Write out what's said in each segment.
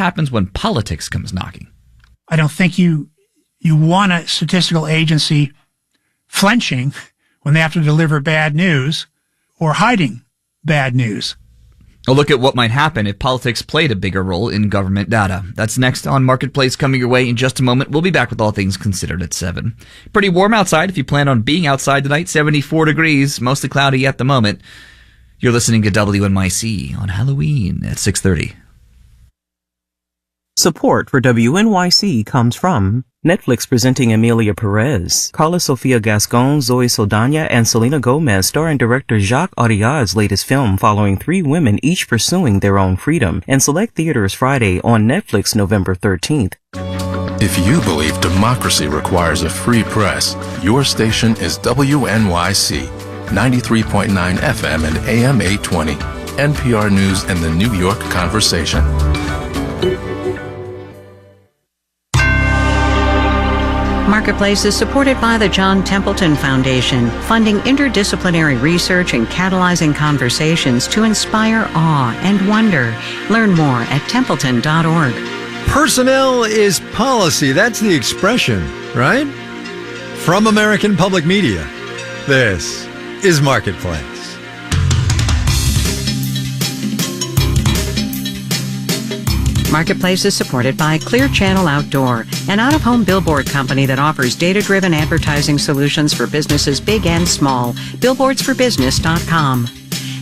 happens when politics comes knocking? I don't think you want a statistical agency flinching when they have to deliver bad news or hiding bad news. A look at what might happen if politics played a bigger role in government data. That's next on Marketplace, coming your way in just a moment. We'll be back with all things considered at 7. Pretty warm outside if you plan on being outside tonight. 74 degrees, mostly cloudy at the moment. You're listening to WNYC on Halloween at 6:30. Support for WNYC comes from Netflix presenting Emilia Perez, Carla Sofia Gascon, Zoe Saldana, and Selena Gomez, starring director Jacques Audiard's latest film following 3 women each pursuing their own freedom, in select theaters Friday, on Netflix November 13th. If you believe democracy requires a free press, your station is WNYC, 93.9 FM and AM 820, NPR News and the New York Conversation. Marketplace is supported by the John Templeton Foundation, funding interdisciplinary research and catalyzing conversations to inspire awe and wonder. Learn more at templeton.org. Personnel is policy. That's the expression, right? From American Public Media, this is Marketplace. Marketplace is supported by Clear Channel Outdoor, an out-of-home billboard company that offers data-driven advertising solutions for businesses big and small. Billboardsforbusiness.com.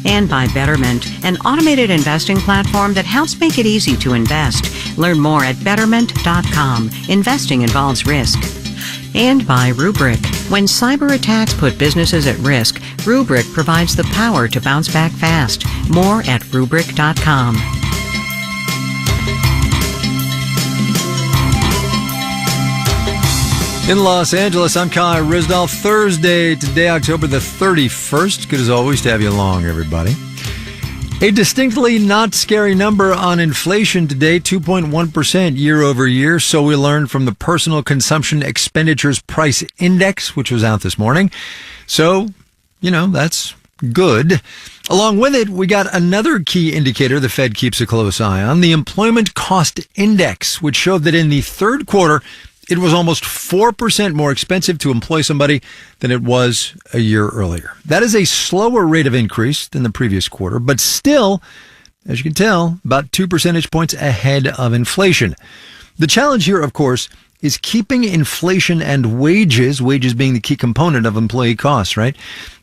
And by Betterment, an automated investing platform that helps make it easy to invest. Learn more at betterment.com. Investing involves risk. And by Rubrik. When cyber attacks put businesses at risk, Rubrik provides the power to bounce back fast. More at Rubrik.com. In Los Angeles, I'm Kai Risdall. Thursday, today, October the 31st. Good as always to have you along, everybody. A distinctly not scary number on inflation today, 2.1% year over year. So we learned from the Personal Consumption Expenditures Price Index, which was out this morning. So, that's good. Along with it, we got another key indicator the Fed keeps a close eye on, the Employment Cost Index, which showed that in the third quarter, it was almost 4% more expensive to employ somebody than it was a year earlier. That is a slower rate of increase than the previous quarter, but still, as you can tell, about 2 percentage points ahead of inflation. The challenge here, of course, is keeping inflation and wages being the key component of employee costs, right?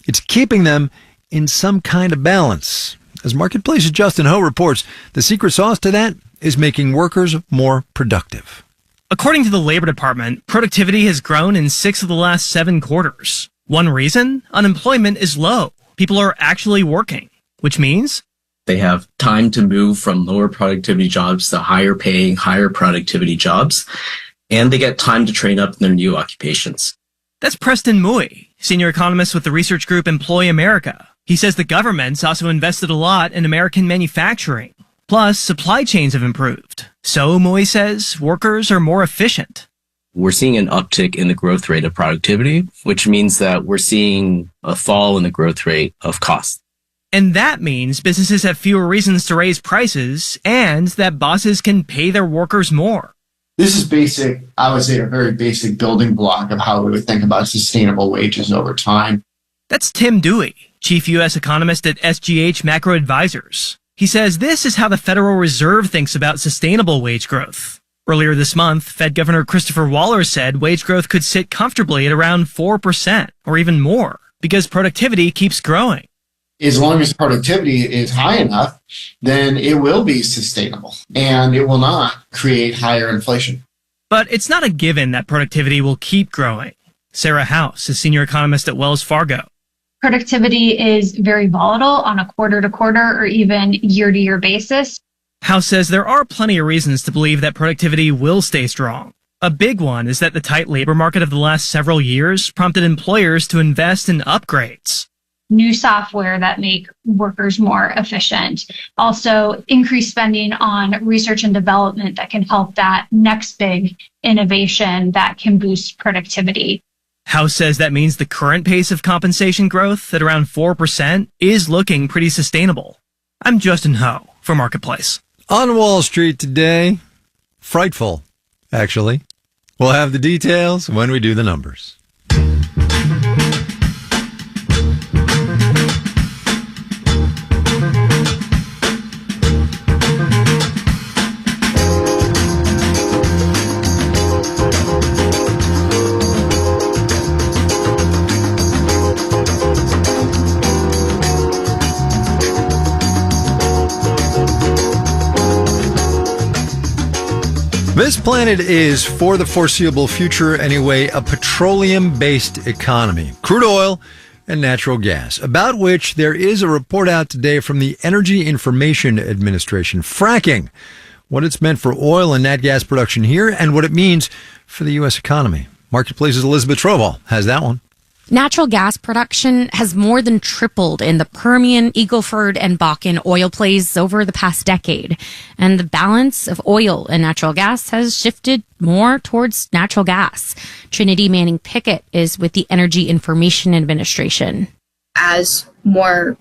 It's keeping them in some kind of balance. As Marketplace's Justin Ho reports, the secret sauce to that is making workers more productive. According to the Labor Department, productivity has grown in 6 of the last 7 quarters. One reason? Unemployment is low. People are actually working, which means they have time to move from lower productivity jobs to higher paying, higher productivity jobs, and they get time to train up in their new occupations. That's Preston Mui, senior economist with the research group Employ America. He says the government's also invested a lot in American manufacturing. Plus, supply chains have improved. So, Moy says, workers are more efficient. We're seeing an uptick in the growth rate of productivity, which means that we're seeing a fall in the growth rate of cost. And that means businesses have fewer reasons to raise prices and that bosses can pay their workers more. This is basic, I would say a very basic building block of how we would think about sustainable wages over time. That's Tim Dewey, chief U.S. economist at SGH Macro Advisors. He says this is how the Federal Reserve thinks about sustainable wage growth. Earlier this month, Fed Governor Christopher Waller said wage growth could sit comfortably at around 4% or even more because productivity keeps growing. As long as productivity is high enough, then it will be sustainable and it will not create higher inflation. But it's not a given that productivity will keep growing. Sarah House is senior economist at Wells Fargo. Productivity is very volatile on a quarter-to-quarter or even year-to-year basis. House says there are plenty of reasons to believe that productivity will stay strong. A big one is that the tight labor market of the last several years prompted employers to invest in upgrades. New software that make workers more efficient. Also, increased spending on research and development that can help that next big innovation that can boost productivity. House says that means the current pace of compensation growth at around 4% is looking pretty sustainable. I'm Justin Ho for Marketplace. On Wall Street today, frightful, actually. We'll have the details when we do the numbers. This planet is, for the foreseeable future anyway, a petroleum-based economy. Crude oil and natural gas, about which there is a report out today from the Energy Information Administration. Fracking, what it's meant for oil and nat gas production here and what it means for the U.S. economy. Marketplace's Elizabeth Trovall has that one. Natural gas production has more than tripled in the Permian, Eagle Ford, and Bakken oil plays over the past decade. And the balance of oil and natural gas has shifted more towards natural gas. Trinity Manning Pickett is with the Energy Information Administration. As more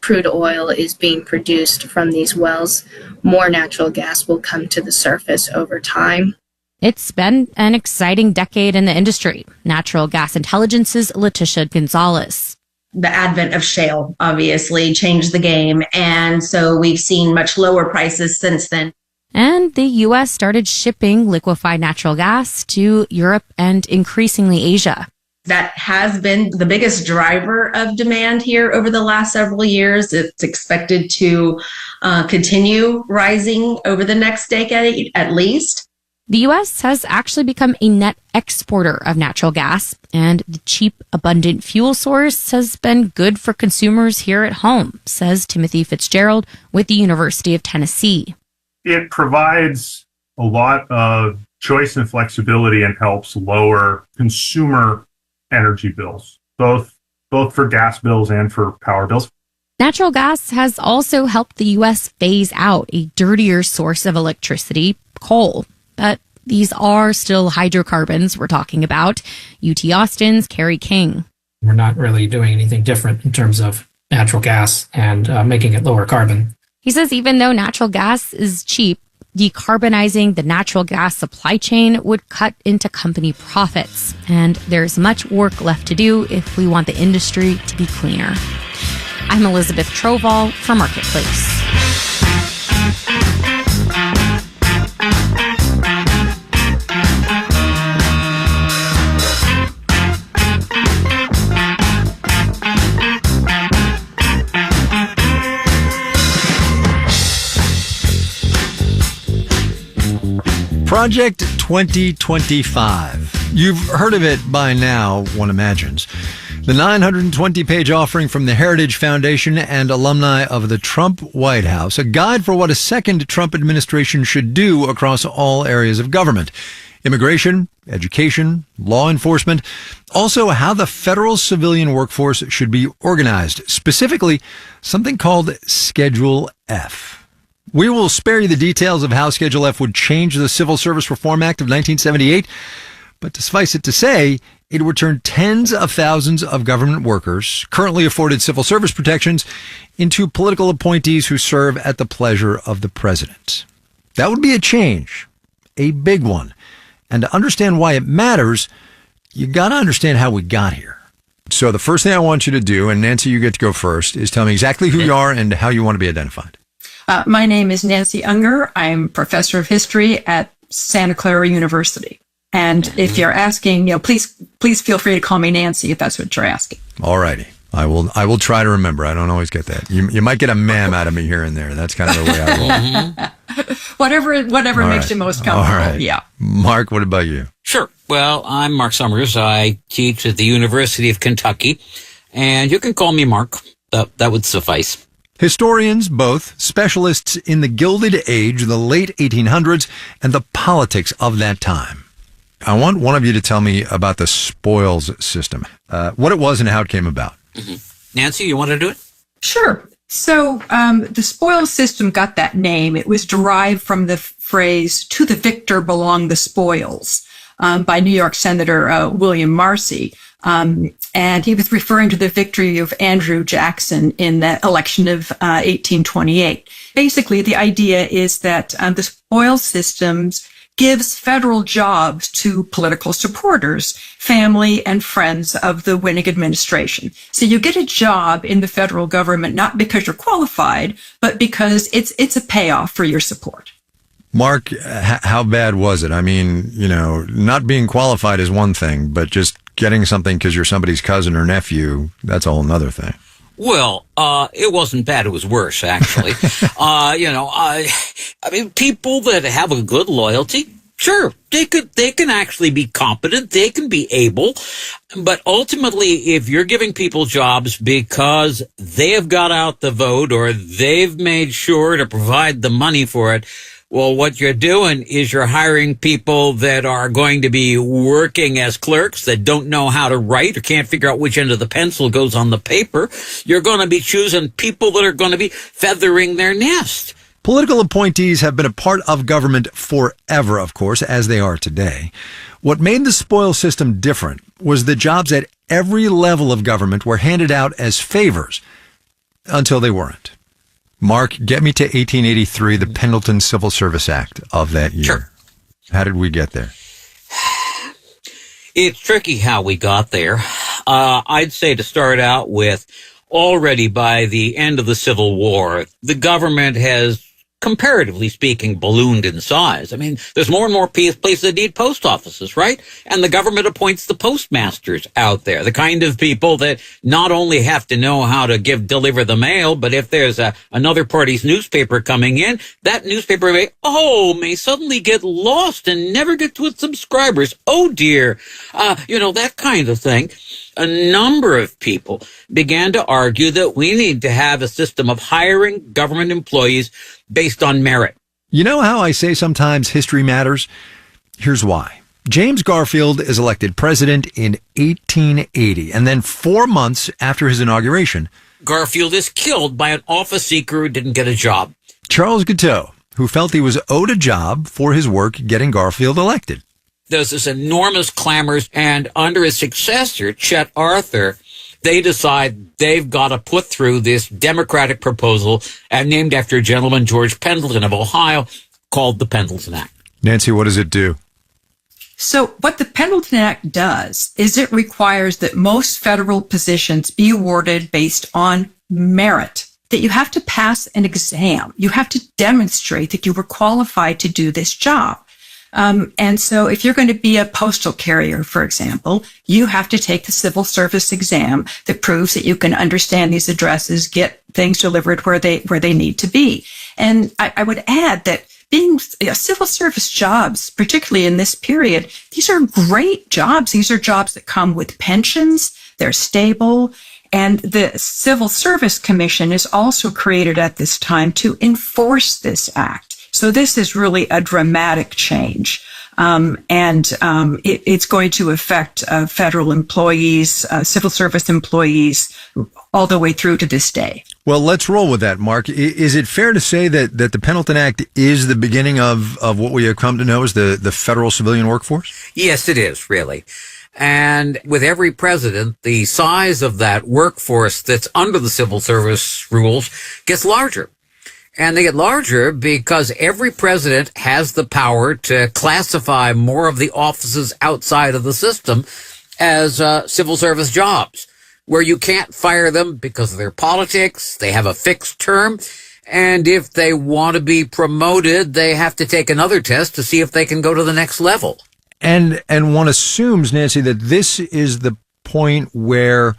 crude oil is being produced from these wells, more natural gas will come to the surface over time. It's been an exciting decade in the industry. Natural Gas Intelligence's Letitia Gonzalez. The advent of shale obviously changed the game, and so we've seen much lower prices since then. And the U.S. started shipping liquefied natural gas to Europe and increasingly Asia. That has been the biggest driver of demand here over the last several years. It's expected to continue rising over the next decade at least. The U.S. has actually become a net exporter of natural gas, and the cheap, abundant fuel source has been good for consumers here at home, says Timothy Fitzgerald with the University of Tennessee. It provides a lot of choice and flexibility and helps lower consumer energy bills, both for gas bills and for power bills. Natural gas has also helped the U.S. phase out a dirtier source of electricity, coal. But these are still hydrocarbons we're talking about. UT Austin's Kerry King. We're not really doing anything different in terms of natural gas and making it lower carbon. He says even though natural gas is cheap, decarbonizing the natural gas supply chain would cut into company profits. And there's much work left to do if we want the industry to be cleaner. I'm Elizabeth Trovall for Marketplace. Project 2025. You've heard of it by now, one imagines. The 920-page offering from the Heritage Foundation and alumni of the Trump White House, a guide for what a second Trump administration should do across all areas of government. Immigration, education, law enforcement, also how the federal civilian workforce should be organized, specifically something called Schedule F. We will spare you the details of how Schedule F would change the Civil Service Reform Act of 1978, but suffice it to say, it would turn tens of thousands of government workers, currently afforded civil service protections, into political appointees who serve at the pleasure of the president. That would be a change, a big one. And to understand why it matters, you got to understand how we got here. So the first thing I want you to do, and Nancy, you get to go first, is tell me exactly who you are and how you want to be identified. My name is Nancy Unger. I'm professor of history at Santa Clara University. And if you're asking, please feel free to call me Nancy if that's what you're asking. All righty. I will try to remember. I don't always get that. You might get a ma'am out of me here and there. That's kind of the way I roll. Whatever makes you most comfortable. All right. Yeah. Mark, what about you? Sure. Well, I'm Mark Summers. I teach at the University of Kentucky, and you can call me Mark. That would suffice. Historians, both specialists in the Gilded Age, the late 1800s, and the politics of that time. I want one of you to tell me about the spoils system, what it was and how it came about. Mm-hmm. Nancy, you want to do it? Sure. So the spoils system got that name. It was derived from the phrase, "to the victor belong the spoils," by New York Senator William Marcy. And he was referring to the victory of Andrew Jackson in the election of 1828. Basically, the idea is that the spoils systems gives federal jobs to political supporters, family and friends of the winning administration. So you get a job in the federal government not because you're qualified, but because it's a payoff for your support. Mark, how bad was it? I mean, not being qualified is one thing, but just getting something because you're somebody's cousin or nephew, that's a whole nother thing. Well, it wasn't bad. It was worse, actually. I mean, people that have a good loyalty, sure, they can actually be competent. They can be able. But ultimately, if you're giving people jobs because they have got out the vote or they've made sure to provide the money for it, well, what you're doing is you're hiring people that are going to be working as clerks that don't know how to write or can't figure out which end of the pencil goes on the paper. You're going to be choosing people that are going to be feathering their nest. Political appointees have been a part of government forever, of course, as they are today. What made the spoils system different was the jobs at every level of government were handed out as favors until they weren't. Mark, get me to 1883, the Pendleton Civil Service Act of that year. Sure. How did we get there? It's tricky how we got there. I'd say to start out with, already by the end of the Civil War, the government has, comparatively speaking, ballooned in size. I mean, there's more and more places that need post offices, right? And the government appoints the postmasters out there, the kind of people that not only have to know how to deliver the mail, but if there's another party's newspaper coming in, that newspaper may suddenly get lost and never get to its subscribers. Oh dear. That kind of thing. A number of people began to argue that we need to have a system of hiring government employees based on merit. You know how I say sometimes history matters? Here's why. James Garfield is elected president in 1880, and then 4 months after his inauguration, Garfield is killed by an office seeker who didn't get a job. Charles Guiteau, who felt he was owed a job for his work getting Garfield elected. There's this enormous clamors, and under his successor, Chet Arthur, they decide they've got to put through this Democratic proposal named after a gentleman, George Pendleton of Ohio, called the Pendleton Act. Nancy, what does it do? So what the Pendleton Act does is it requires that most federal positions be awarded based on merit, that you have to pass an exam. You have to demonstrate that you were qualified to do this job. And so if you're going to be a postal carrier, for example, you have to take the civil service exam that proves that you can understand these addresses, get things delivered where they need to be. And I would add that being civil service jobs, particularly in this period, these are great jobs. These are jobs that come with pensions. They're stable. And the Civil Service Commission is also created at this time to enforce this act. So this is really a dramatic change. It's going to affect federal employees, civil service employees, all the way through to this day. Well, let's roll with that, Mark. Is it fair to say that the Pendleton Act is the beginning of what we have come to know as the federal civilian workforce? Yes, it is, really. And with every president, the size of that workforce that's under the civil service rules gets larger. And they get larger because every president has the power to classify more of the offices outside of the system as civil service jobs, where you can't fire them because of their politics. They have a fixed term. And if they want to be promoted, they have to take another test to see if they can go to the next level. And one assumes, Nancy, that this is the point where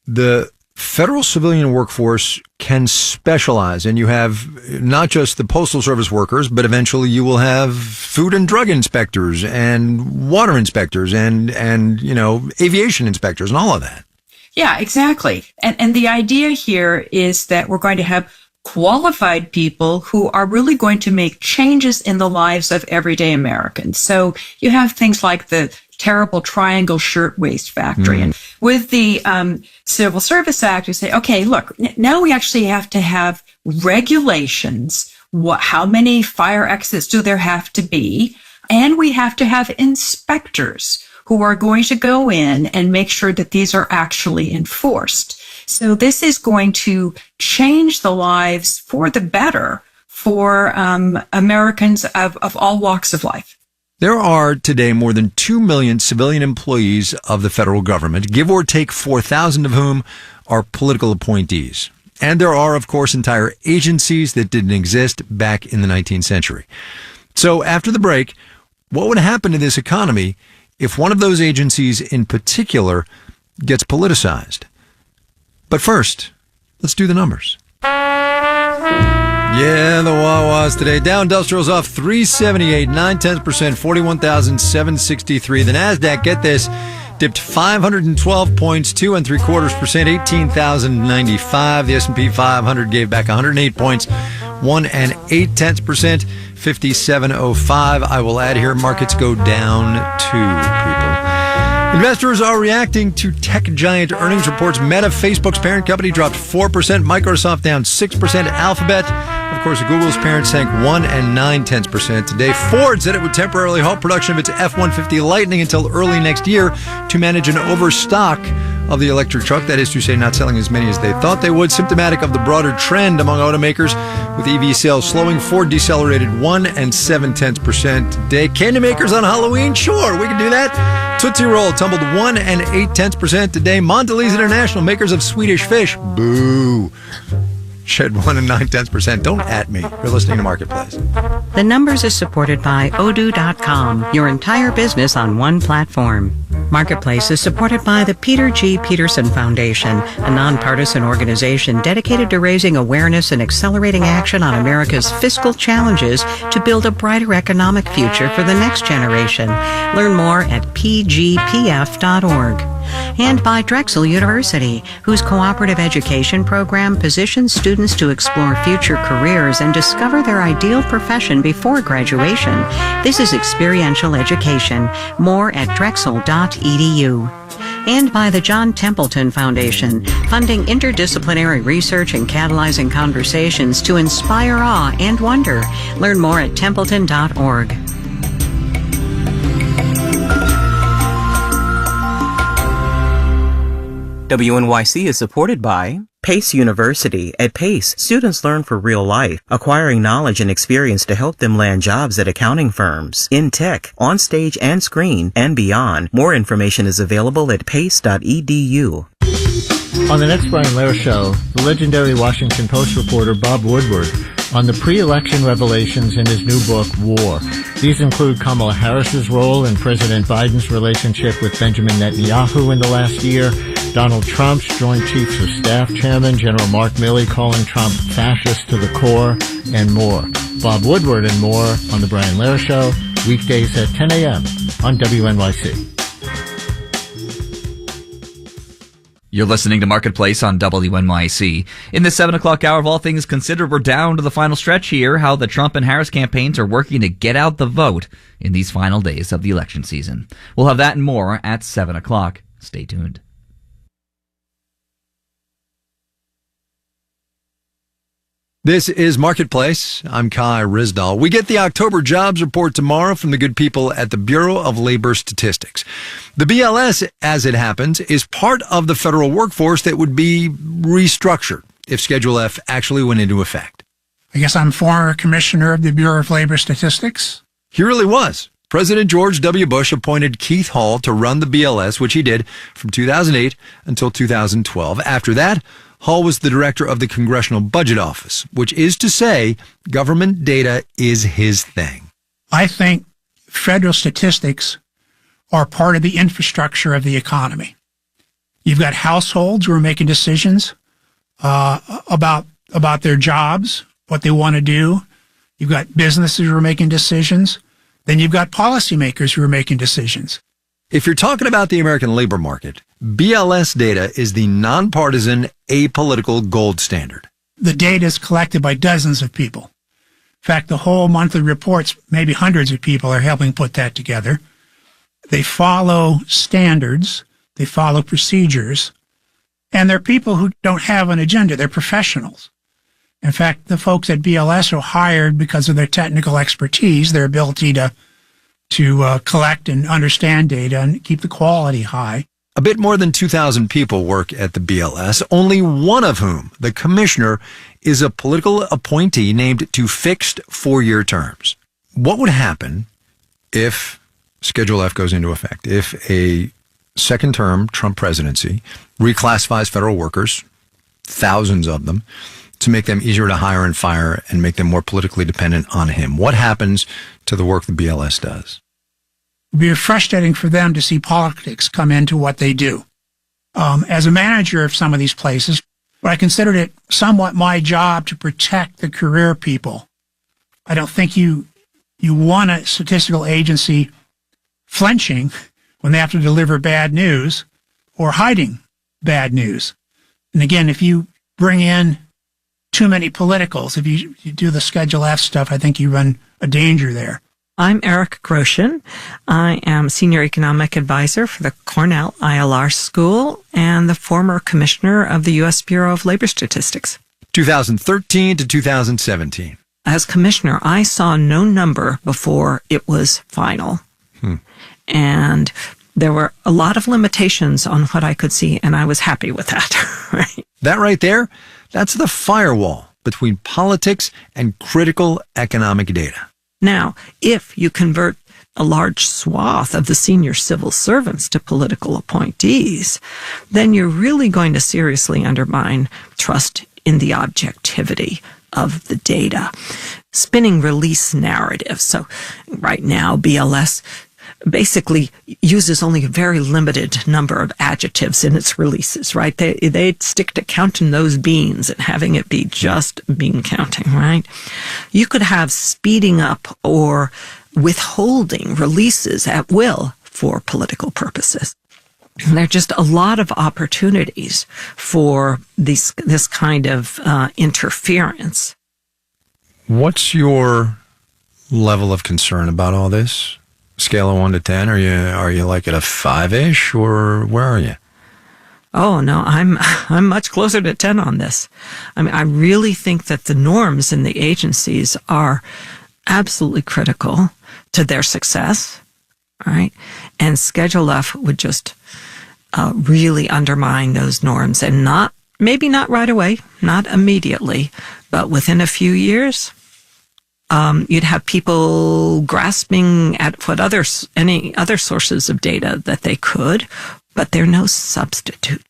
the federal civilian workforce can specialize, and you have not just the postal service workers, but eventually you will have food and drug inspectors and water inspectors and aviation inspectors and all of that. Yeah, exactly. And the idea here is that we're going to have qualified people who are really going to make changes in the lives of everyday Americans. So you have things like the terrible Triangle Shirtwaist Factory. And with the Civil Service Act, you say, okay, look, now we actually have to have regulations. How many fire exits do there have to be? And we have to have inspectors who are going to go in and make sure that these are actually enforced. So this is going to change the lives for the better for Americans of all walks of life. There are today more than 2 million civilian employees of the federal government, give or take 4,000 of whom are political appointees. And there are, of course, entire agencies that didn't exist back in the 19th century. So after the break, what would happen to this economy if one of those agencies in particular gets politicized? But first, let's do the numbers. Yeah, the Wawas today. Dow Industrial's off 378, 0.9%, 41,763. The NASDAQ, get this, dipped 512 points, 2.75%, 18,095. The S&P 500 gave back 108 points, 1.8%, 5705. I will add here, markets go down 2, people. Investors are reacting to tech giant earnings reports. Meta, Facebook's parent company, dropped 4%. Microsoft down 6%. Alphabet, of course, Google's parent, sank 1.9% today. Ford said it would temporarily halt production of its F-150 Lightning until early next year to manage an overstock of the electric truck. That is to say, not selling as many as they thought they would. Symptomatic of the broader trend among automakers, with EV sales slowing. Ford decelerated 1.7% today. Candy makers on Halloween? Sure, we can do that. Tootsie Roll tumbled 1.8% today. Mondelez International, makers of Swedish Fish, boo, shed 1.9%. Don't at me. You're listening to Marketplace. The Numbers is supported by Odoo.com, your entire business on one platform. Marketplace is supported by the Peter G. Peterson Foundation, a nonpartisan organization dedicated to raising awareness and accelerating action on America's fiscal challenges to build a brighter economic future for the next generation. Learn more at pgpf.org. And by Drexel University, whose cooperative education program positions students to explore future careers and discover their ideal profession before graduation. This is experiential education. More at drexel.edu. And by the John Templeton Foundation, funding interdisciplinary research and catalyzing conversations to inspire awe and wonder. Learn more at templeton.org. WNYC is supported by Pace University. At Pace, students learn for real life, acquiring knowledge and experience to help them land jobs at accounting firms, in tech, on stage and screen, and beyond. More information is available at pace.edu. On the next Brian Lehrer Show, the legendary Washington Post reporter Bob Woodward on the pre-election revelations in his new book, War. These include Kamala Harris's role in President Biden's relationship with Benjamin Netanyahu in the last year, Donald Trump's Joint Chiefs of Staff Chairman, General Mark Milley, calling Trump fascist to the core, and more. Bob Woodward and more on The Brian Lehrer Show, weekdays at 10 a.m. on WNYC. You're listening to Marketplace on WNYC. In the 7 o'clock hour of All Things Considered, we're down to the final stretch here, how the Trump and Harris campaigns are working to get out the vote in these final days of the election season. We'll have that and more at 7 o'clock. Stay tuned. This is Marketplace. I'm Kai Ryssdal. We get the October jobs report tomorrow from the good people at the Bureau of Labor Statistics. The BLS, as it happens, is part of the federal workforce that would be restructured if Schedule F actually went into effect. I guess I'm former commissioner of the Bureau of Labor Statistics. He really was. President George W. Bush appointed Keith Hall to run the BLS, which he did from 2008 until 2012. After that, Hall was the director of the Congressional Budget Office, which is to say government data is his thing. I think federal statistics are part of the infrastructure of the economy. You've got households who are making decisions about their jobs, what they want to do. You've got businesses who are making decisions. Then you've got policymakers who are making decisions. If you're talking about the American labor market, BLS data is the nonpartisan, apolitical gold standard. The data is collected by dozens of people. In fact, the whole monthly reports, maybe hundreds of people are helping put that together. They follow standards, they follow procedures, and they're people who don't have an agenda. They're professionals. In fact, the folks at BLS are hired because of their technical expertise, their ability to collect and understand data and keep the quality high. A bit more than 2,000 people work at the BLS, only one of whom, the commissioner, is a political appointee named to fixed 4-year terms. What would happen if Schedule F goes into effect? If a second-term Trump presidency reclassifies federal workers, thousands of them, to make them easier to hire and fire and make them more politically dependent on him? What happens to the work the BLS does? It would be frustrating for them to see politics come into what they do. As a manager of some of these places, I considered it somewhat my job to protect the career people. I don't think you want a statistical agency flinching when they have to deliver bad news or hiding bad news. And again, if you bring in too many politicals, if you do the Schedule F stuff, I think you run a danger there. I'm Eric Groshin. I am Senior Economic Advisor for the Cornell ILR School and the former Commissioner of the U.S. Bureau of Labor Statistics. 2013 to 2017. As Commissioner, I saw no number before it was final. And there were a lot of limitations on what I could see, and I was happy with that. Right? That right there, that's the firewall between politics and critical economic data. Now, if you convert a large swath of the senior civil servants to political appointees, then you're really going to seriously undermine trust in the objectivity of the data. Spinning release narratives. So right now, BLS basically uses only a very limited number of adjectives in its releases, right? They stick to counting those beans and having it be just bean counting, right? You could have speeding up or withholding releases at will for political purposes. There are just a lot of opportunities for this kind of interference. What's your level of concern about all this? Scale of 1 to 10, are you like at a 5-ish, or where are you? Oh no, I'm much closer to 10 on this. I mean, I really think that the norms in the agencies are absolutely critical to their success, right? And Schedule F would just really undermine those norms, and maybe not right away, not immediately, but within a few years. You'd have people grasping at any other sources of data that they could, but they're no substitute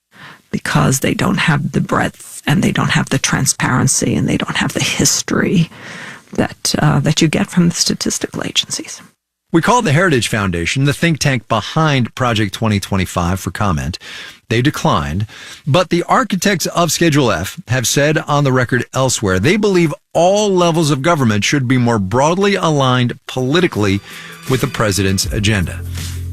because they don't have the breadth and they don't have the transparency and they don't have the history that you get from the statistical agencies. We called the Heritage Foundation, the think tank behind Project 2025, for comment. They declined, but the architects of Schedule F have said on the record elsewhere they believe all levels of government should be more broadly aligned politically with the president's agenda.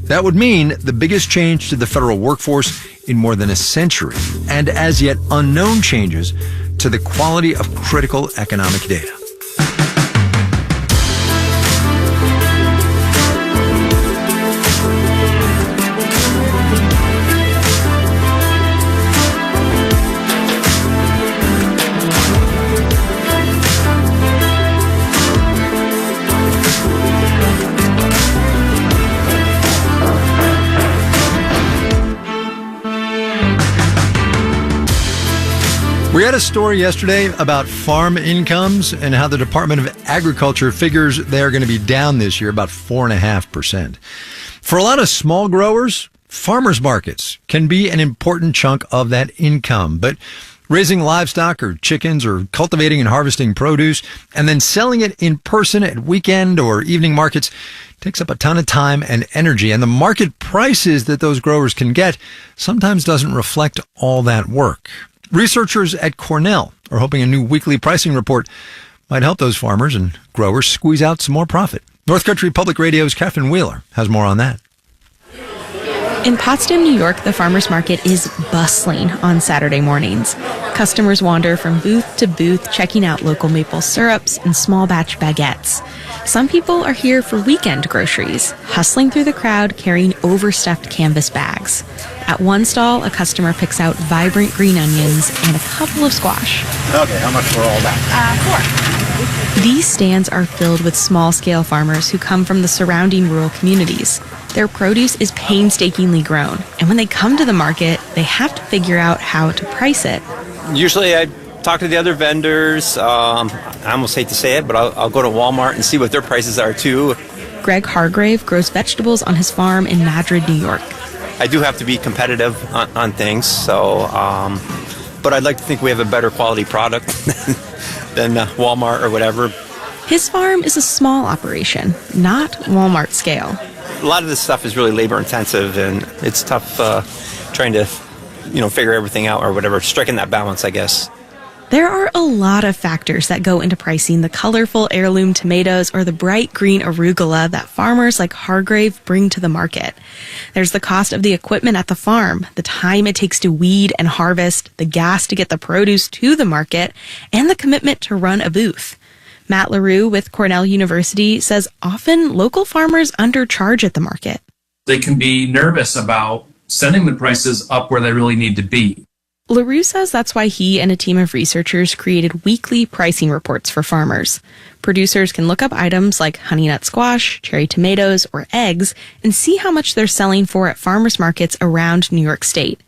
That would mean the biggest change to the federal workforce in more than a century, and as yet unknown changes to the quality of critical economic data. We had a story yesterday about farm incomes and how the Department of Agriculture figures they're going to be down this year about 4.5%. For a lot of small growers, farmers markets can be an important chunk of that income. But raising livestock or chickens or cultivating and harvesting produce and then selling it in person at weekend or evening markets takes up a ton of time and energy. And the market prices that those growers can get sometimes doesn't reflect all that work. Researchers at Cornell are hoping a new weekly pricing report might help those farmers and growers squeeze out some more profit. North Country Public Radio's Catherine Wheeler has more on that. In Potsdam, New York, the farmers market is bustling on Saturday mornings. Customers wander from booth to booth, checking out local maple syrups and small batch baguettes. Some people are here for weekend groceries, hustling through the crowd carrying overstuffed canvas bags. At one stall, a customer picks out vibrant green onions and a couple of squash. Okay, how much for all that? $4. These stands are filled with small-scale farmers who come from the surrounding rural communities. Their produce is painstakingly grown, and when they come to the market, they have to figure out how to price it. Usually I talk to the other vendors. I almost hate to say it, but I'll go to Walmart and see what their prices are too. Greg Hargrave grows vegetables on his farm in Madrid, New York. I do have to be competitive on things, so but I'd like to think we have a better quality product than Walmart or whatever. His farm is a small operation, not Walmart scale. A lot of this stuff is really labor intensive, and it's tough trying to, figure everything out or whatever, striking that balance, I guess. There are a lot of factors that go into pricing the colorful heirloom tomatoes or the bright green arugula that farmers like Hargrave bring to the market. There's the cost of the equipment at the farm, the time it takes to weed and harvest, the gas to get the produce to the market, and the commitment to run a booth. Matt LaRue with Cornell University says often local farmers undercharge at the market. They can be nervous about setting the prices up where they really need to be. LaRue says that's why he and a team of researchers created weekly pricing reports for farmers. Producers can look up items like honey nut squash, cherry tomatoes, or eggs and see how much they're selling for at farmers markets around New York State.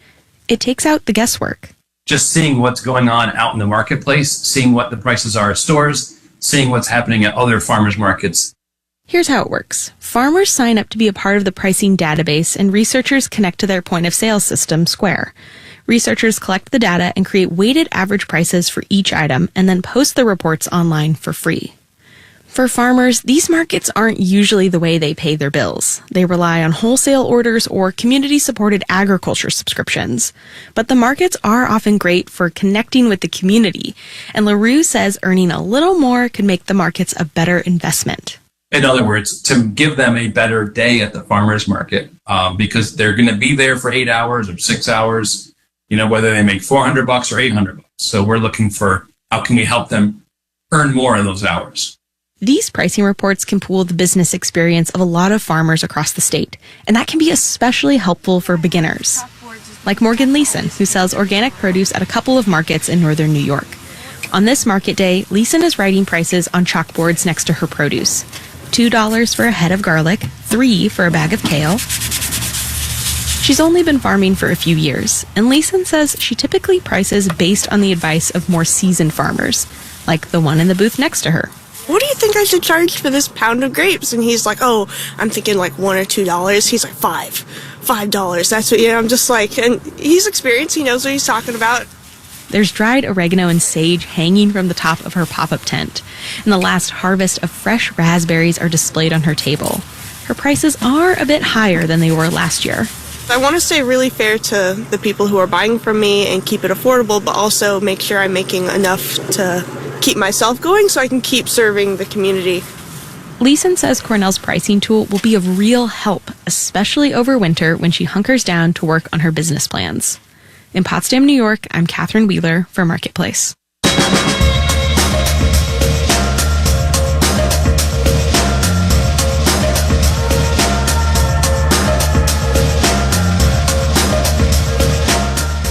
It takes out the guesswork. Just seeing what's going on out in the marketplace, seeing what the prices are at stores, seeing what's happening at other farmers markets. Here's how it works. Farmers sign up to be a part of the pricing database, and researchers connect to their point-of-sale system, Square. Researchers collect the data and create weighted average prices for each item and then post the reports online for free. For farmers, these markets aren't usually the way they pay their bills. They rely on wholesale orders or community-supported agriculture subscriptions. But the markets are often great for connecting with the community, and LaRue says earning a little more could make the markets a better investment. In other words, to give them a better day at the farmers market, because they're going to be there for 8 hours or 6 hours, whether they make $400 or $800. So we're looking for how can we help them earn more in those hours. These pricing reports can pool the business experience of a lot of farmers across the state, and that can be especially helpful for beginners. Like Morgan Leeson, who sells organic produce at a couple of markets in northern New York. On this market day, Leeson is writing prices on chalkboards next to her produce. $2 for a head of garlic, $3 for a bag of kale. She's only been farming for a few years, and Leeson says she typically prices based on the advice of more seasoned farmers, like the one in the booth next to her. What do you think I should charge for this pound of grapes? And he's like, oh, I'm thinking like $1 or $2. He's like, $5. That's what, I'm just like, and he's experienced. He knows what he's talking about. There's dried oregano and sage hanging from the top of her pop-up tent, and the last harvest of fresh raspberries are displayed on her table. Her prices are a bit higher than they were last year. I want to stay really fair to the people who are buying from me and keep it affordable, but also make sure I'm making enough to keep myself going so I can keep serving the community. Leeson says Cornell's pricing tool will be of real help, especially over winter when she hunkers down to work on her business plans. In Potsdam, New York, I'm Catherine Wheeler for Marketplace.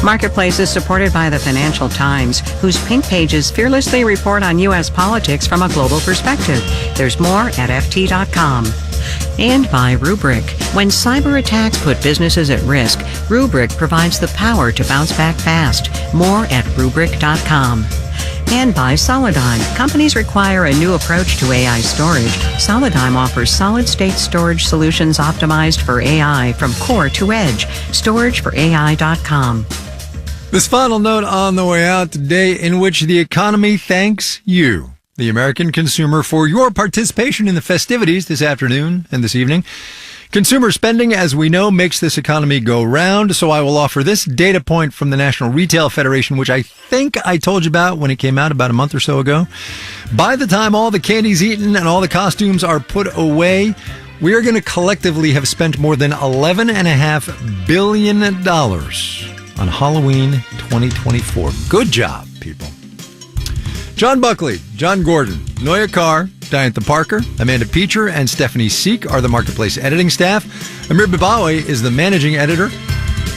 Marketplace is supported by the Financial Times, whose pink pages fearlessly report on U.S. politics from a global perspective. There's more at FT.com. And by Rubrik. When cyber attacks put businesses at risk, Rubrik provides the power to bounce back fast. More at Rubrik.com. And by Solidigm. Companies require a new approach to AI storage. Solidigm offers solid-state storage solutions optimized for AI from core to edge. StorageForAI.com. This final note on the way out today, in which the economy thanks you, the American consumer, for your participation in the festivities this afternoon and this evening. Consumer spending, as we know, makes this economy go round, so I will offer this data point from the National Retail Federation, which I think I told you about when it came out about a month or so ago. By the time all the candy's eaten and all the costumes are put away, we are going to collectively have spent more than $11.5 billion on Halloween 2024. Good job, people. John Buckley, John Gordon, Noya Carr, Diantha Parker, Amanda Peacher, and Stephanie Seek are the Marketplace editing staff. Amir Bibawi is the managing editor.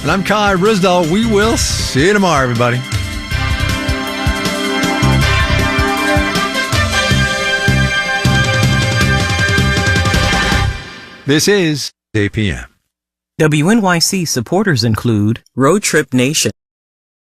And I'm Kai Risdal. We will see you tomorrow, everybody. This is APM. WNYC supporters include Road Trip Nation,